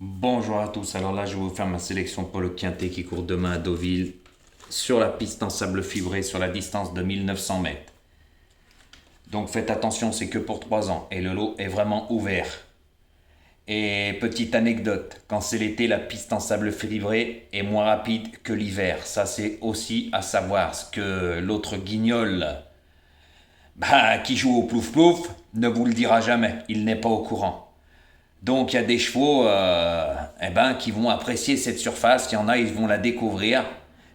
Bonjour à tous, alors là je vais vous faire ma sélection pour le Quintet qui court demain à Deauville sur la piste en sable fibré sur la distance de 1900 mètres. Donc faites attention, c'est que pour 3 ans et le lot est vraiment ouvert. Et petite anecdote, quand c'est l'été, la piste en sable fibré est moins rapide que l'hiver. Ça c'est aussi à savoir, ce que l'autre guignol qui joue au plouf plouf ne vous le dira jamais, il n'est pas au courant. Donc il y a des chevaux qui vont apprécier cette surface, il y en a, ils vont la découvrir.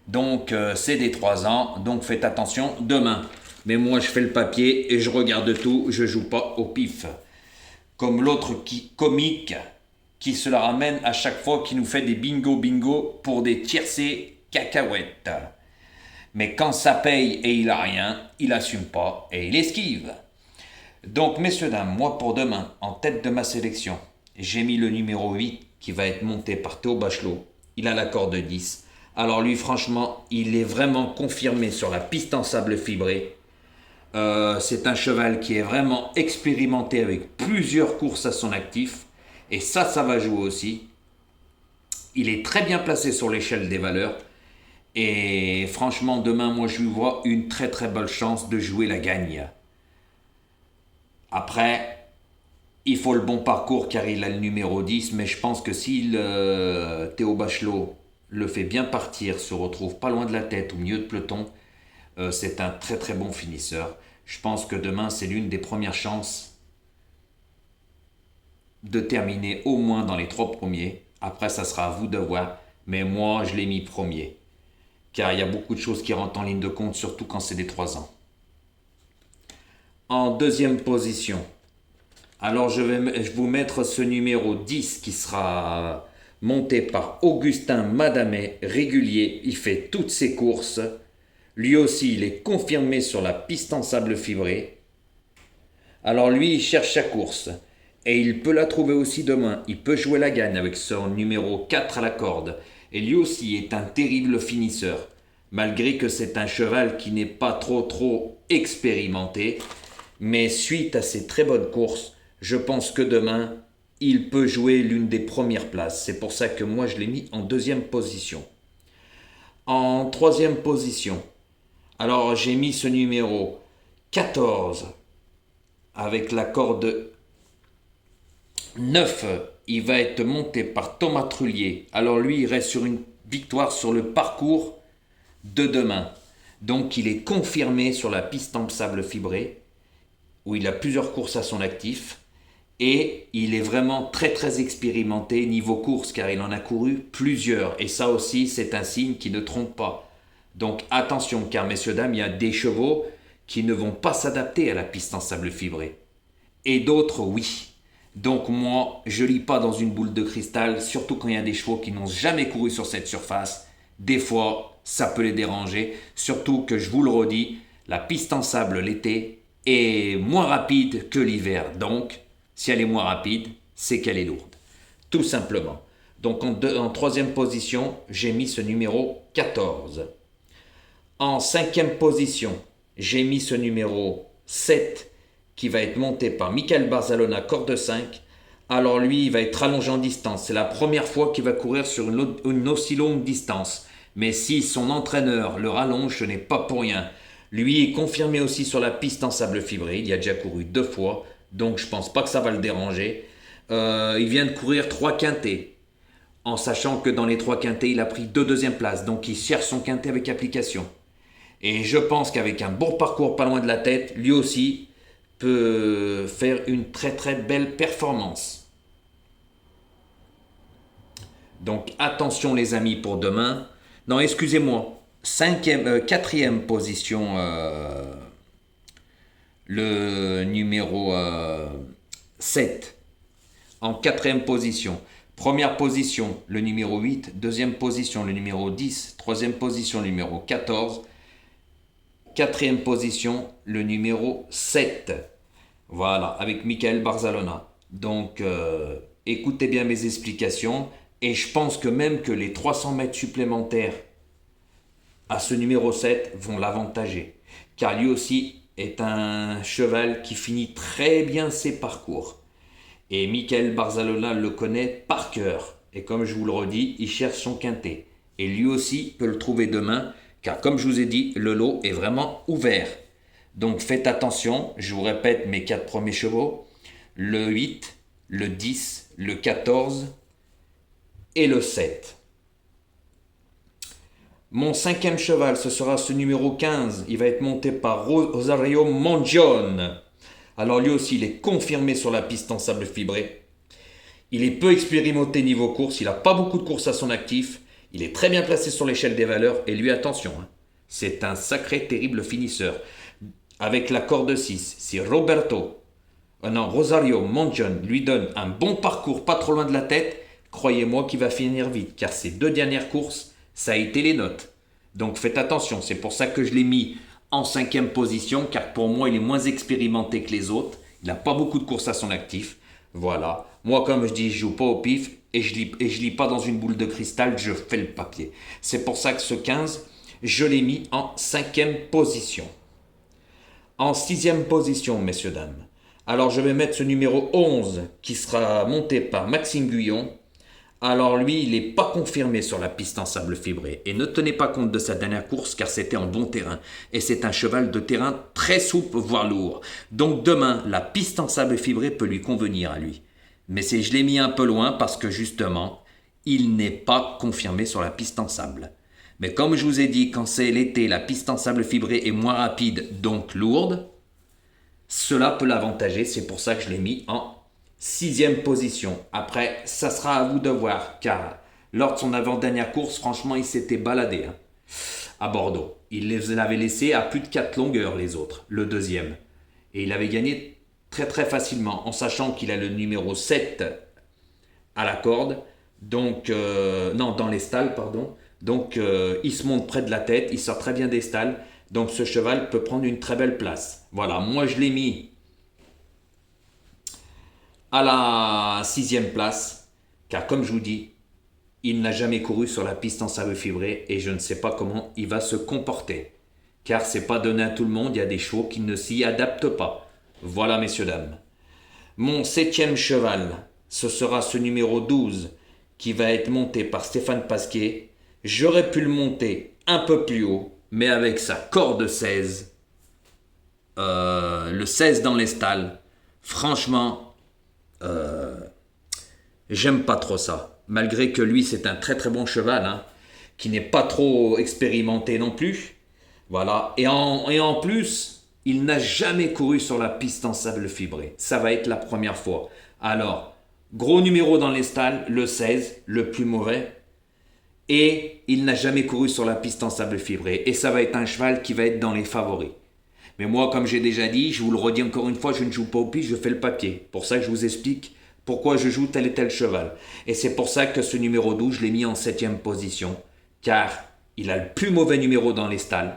Donc c'est des 3 ans, donc faites attention demain. Mais moi je fais le papier et je regarde tout, je joue pas au pif. Comme l'autre comique qui se la ramène à chaque fois, qui nous fait des bingo pour des tiercés cacahuètes. Mais quand ça paye et il a rien, il assume pas et il esquive. Donc messieurs dames, moi pour demain, en tête de ma sélection, j'ai mis le numéro 8 qui va être monté par Théo Bachelot. Il a la corde 10. Alors lui, franchement, il est vraiment confirmé sur la piste en sable fibré. C'est un cheval qui est vraiment expérimenté avec plusieurs courses à son actif. Et ça va jouer aussi. Il est très bien placé sur l'échelle des valeurs. Et franchement, demain, moi, je lui vois une très belle chance de jouer la gagne. Après, il faut le bon parcours car il a le numéro 10, mais je pense que si Théo Bachelot le fait bien partir, se retrouve pas loin de la tête, au milieu de peloton, c'est un très bon finisseur. Je pense que demain, c'est l'une des premières chances de terminer au moins dans les 3 premiers. Après, ça sera à vous de voir, mais moi, je l'ai mis premier. Car il y a beaucoup de choses qui rentrent en ligne de compte, surtout quand c'est des 3 ans. En deuxième position, alors je vais vous mettre ce numéro 10 qui sera monté par Augustin Madamet, régulier. Il fait toutes ses courses. Lui aussi, il est confirmé sur la piste en sable fibré. Alors lui, il cherche sa course. Et il peut la trouver aussi demain. Il peut jouer la gagne avec son numéro 4 à la corde. Et lui aussi est un terrible finisseur. Malgré que c'est un cheval qui n'est pas trop expérimenté. Mais suite à ses très bonnes courses, je pense que demain, il peut jouer l'une des premières places. C'est pour ça que moi, je l'ai mis en deuxième position. En troisième position, alors j'ai mis ce numéro 14 avec la corde 9. Il va être monté par Thomas Trullier. Alors lui, il reste sur une victoire sur le parcours de demain. Donc il est confirmé sur la piste en sable fibré, où il a plusieurs courses à son actif. Et il est vraiment très expérimenté niveau course, car il en a couru plusieurs. Et ça aussi, c'est un signe qui ne trompe pas. Donc attention, car messieurs, dames, il y a des chevaux qui ne vont pas s'adapter à la piste en sable fibré. Et d'autres, oui. Donc moi, je lis pas dans une boule de cristal, surtout quand il y a des chevaux qui n'ont jamais couru sur cette surface. Des fois, ça peut les déranger. Surtout que, je vous le redis, la piste en sable l'été est moins rapide que l'hiver. Donc, si elle est moins rapide, c'est qu'elle est lourde. Tout simplement. Donc en troisième position, j'ai mis ce numéro 14. En cinquième position, j'ai mis ce numéro 7 qui va être monté par Michael Barzalona, corde 5. Alors lui, il va être rallongé en distance. C'est la première fois qu'il va courir sur une aussi longue distance. Mais si son entraîneur le rallonge, ce n'est pas pour rien. Lui est confirmé aussi sur la piste en sable fibré. Il y a déjà couru 2 fois. Donc je pense pas que ça va le déranger. Il vient de courir 3 quintets. En sachant que dans les 3 quintets, il a pris 2 deuxièmes places. Donc il cherche son quintet avec application. Et je pense qu'avec un bon parcours pas loin de la tête, lui aussi peut faire une très belle performance. Donc attention les amis pour demain. Non, excusez-moi. Quatrième position, le numéro 7. En quatrième position. Première position, le numéro 8. Deuxième position, le numéro 10. Troisième position, le numéro 14. Quatrième position, le numéro 7. Voilà, avec Michael Barzalona. Donc, écoutez bien mes explications. Et je pense que même que les 300 mètres supplémentaires à ce numéro 7 vont l'avantager. Car lui aussi est un cheval qui finit très bien ses parcours. Et Michael Barzalona le connaît par cœur. Et comme je vous le redis, il cherche son quintet. Et lui aussi peut le trouver demain, car comme je vous ai dit, le lot est vraiment ouvert. Donc faites attention, je vous répète mes 4 premiers chevaux, le 8, le 10, le 14 et le 7. Mon 5e cheval, ce sera ce numéro 15. Il va être monté par Rosario Mongione. Alors lui aussi, il est confirmé sur la piste en sable fibré. Il est peu expérimenté niveau course. Il n'a pas beaucoup de courses à son actif. Il est très bien placé sur l'échelle des valeurs. Et lui, attention, c'est un sacré terrible finisseur. Avec la corde 6, si Rosario Mongione lui donne un bon parcours pas trop loin de la tête, croyez-moi qu'il va finir vite. Car ces 2 dernières courses, ça a été les notes. Donc faites attention, c'est pour ça que je l'ai mis en 5e position, car pour moi il est moins expérimenté que les autres, il n'a pas beaucoup de courses à son actif. Voilà, moi comme je dis, je joue pas au pif, et je lis pas dans une boule de cristal, je fais le papier. C'est pour ça que ce 15, je l'ai mis en 5e position. En 6e position, messieurs, dames. Alors je vais mettre ce numéro 11, qui sera monté par Maxime Guyon. Alors lui, il n'est pas confirmé sur la piste en sable fibré. Et ne tenez pas compte de sa dernière course car c'était en bon terrain. Et c'est un cheval de terrain très souple, voire lourd. Donc demain, la piste en sable fibré peut lui convenir à lui. Mais je l'ai mis un peu loin parce que justement, il n'est pas confirmé sur la piste en sable. Mais comme je vous ai dit, quand c'est l'été, la piste en sable fibré est moins rapide, donc lourde. Cela peut l'avantager, c'est pour ça que je l'ai mis en 6e position. Après, ça sera à vous de voir, car lors de son avant-dernière course, franchement, il s'était baladé à Bordeaux. Il les avait laissés à plus de 4 longueurs, les autres, le deuxième. Et il avait gagné très très facilement, en sachant qu'il a le numéro 7 à la corde, donc, dans les stalles, pardon. Donc, il se monte près de la tête, il sort très bien des stalles, donc ce cheval peut prendre une très belle place. Voilà, moi je l'ai mis à la 6e place, car comme je vous dis, il n'a jamais couru sur la piste en sable fibré et je ne sais pas comment il va se comporter. Car c'est pas donné à tout le monde, il y a des chevaux qui ne s'y adaptent pas. Voilà, messieurs, dames. Mon 7e cheval, ce sera ce numéro 12 qui va être monté par Stéphane Pasquier. J'aurais pu le monter un peu plus haut, mais avec sa corde 16, le 16 dans les stalles, franchement, j'aime pas trop ça. Malgré que lui, c'est un très très bon cheval, qui n'est pas trop expérimenté non plus. Voilà. Et en plus, il n'a jamais couru sur la piste en sable fibré. Ça va être la première fois. Alors, gros numéro dans les stalles, le 16, le plus mauvais. Et il n'a jamais couru sur la piste en sable fibré. Et ça va être un cheval qui va être dans les favoris. Mais moi, comme j'ai déjà dit, je vous le redis encore une fois, je ne joue pas au pif, je fais le papier. Pour ça que je vous explique pourquoi je joue tel et tel cheval. Et c'est pour ça que ce numéro 12, je l'ai mis en 7e position. Car il a le plus mauvais numéro dans les stalles,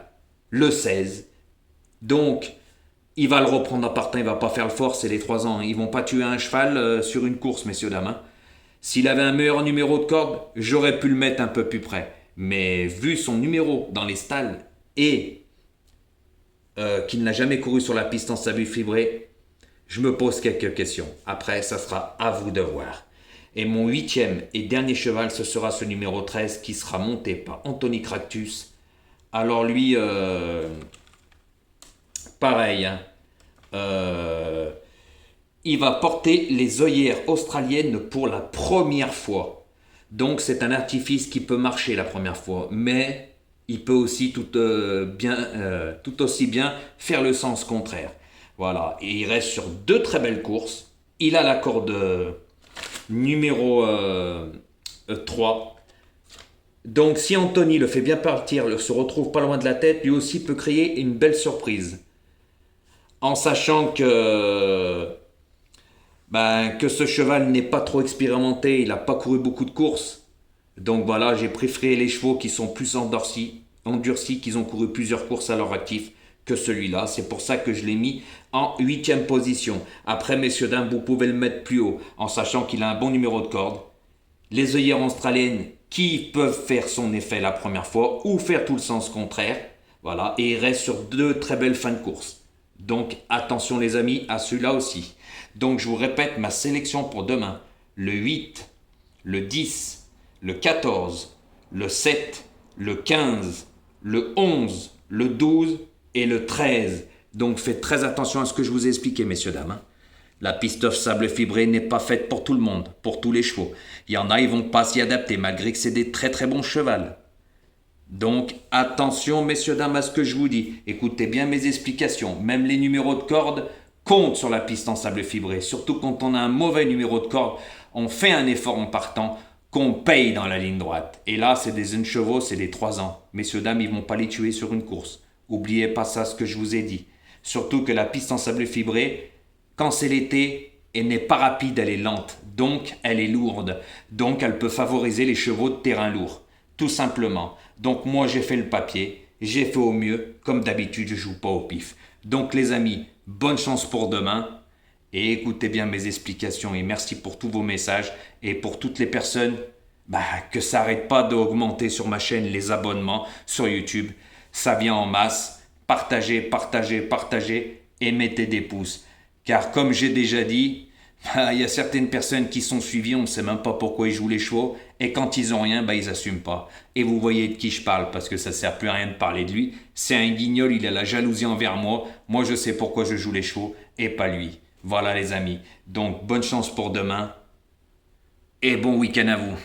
le 16. Donc, il va le reprendre en partant, il ne va pas faire le fort, c'est les 3 ans. Ils ne vont pas tuer un cheval sur une course, messieurs, dames. S'il avait un meilleur numéro de corde, j'aurais pu le mettre un peu plus près. Mais vu son numéro dans les stalles et qu'il n'a jamais couru sur la piste en sable fibré, je me pose quelques questions. Après, ça sera à vous de voir. Et mon 8e et dernier cheval, ce sera ce numéro 13 qui sera monté par Anthony Cractus. Alors lui, pareil, il va porter les œillères australiennes pour la première fois. Donc c'est un artifice qui peut marcher la première fois, mais il peut aussi tout aussi bien faire le sens contraire. Voilà, et il reste sur 2 très belles courses. Il a la corde numéro 3. Donc si Anthony le fait bien partir, se retrouve pas loin de la tête, lui aussi peut créer une belle surprise. En sachant que ce cheval n'est pas trop expérimenté, il n'a pas couru beaucoup de courses. Donc voilà, j'ai préféré les chevaux qui sont plus endurcis, qui ont couru plusieurs courses à leur actif que celui-là. C'est pour ça que je l'ai mis en 8e position. Après, messieurs, dames, vous pouvez le mettre plus haut, en sachant qu'il a un bon numéro de corde. Les œillères australiennes qui peuvent faire son effet la première fois ou faire tout le sens contraire. Voilà, et il reste sur 2 très belles fins de course. Donc attention les amis à celui-là aussi. Donc je vous répète ma sélection pour demain. Le 8, le 10, le 14, le 7, le 15, le 11, le 12 et le 13. Donc faites très attention à ce que je vous ai expliqué, messieurs, dames. Hein. La piste sable fibré n'est pas faite pour tout le monde, pour tous les chevaux. Il y en a, ils vont pas s'y adapter, malgré que c'est des très très bons chevals. Donc attention, messieurs, dames, à ce que je vous dis. Écoutez bien mes explications. Même les numéros de corde comptent sur la piste en sable fibré. Surtout quand on a un mauvais numéro de corde, on fait un effort en partant, qu'on paye dans la ligne droite. Et là, c'est des jeunes chevaux, c'est des 3 ans. Messieurs, dames, ils ne vont pas les tuer sur une course. Oubliez pas ça, ce que je vous ai dit. Surtout que la piste en sable fibré, quand c'est l'été, elle n'est pas rapide, elle est lente. Donc, elle est lourde. Donc, elle peut favoriser les chevaux de terrain lourd. Tout simplement. Donc, moi, j'ai fait le papier. J'ai fait au mieux. Comme d'habitude, je joue pas au pif. Donc, les amis, bonne chance pour demain. Et écoutez bien mes explications. Et merci pour tous vos messages. Et pour toutes les personnes que ça n'arrête pas d'augmenter sur ma chaîne les abonnements sur YouTube. Ça vient en masse. Partagez, partagez, partagez. Et mettez des pouces. Car comme j'ai déjà dit, il y a certaines personnes qui sont suivies, on ne sait même pas pourquoi ils jouent les chevaux, et quand ils ont rien, ils n'assument pas. Et vous voyez de qui je parle, parce que ça ne sert plus à rien de parler de lui. C'est un guignol, il a la jalousie envers moi. Moi, je sais pourquoi je joue les chevaux, et pas lui. Voilà les amis. Donc, bonne chance pour demain, et bon week-end à vous.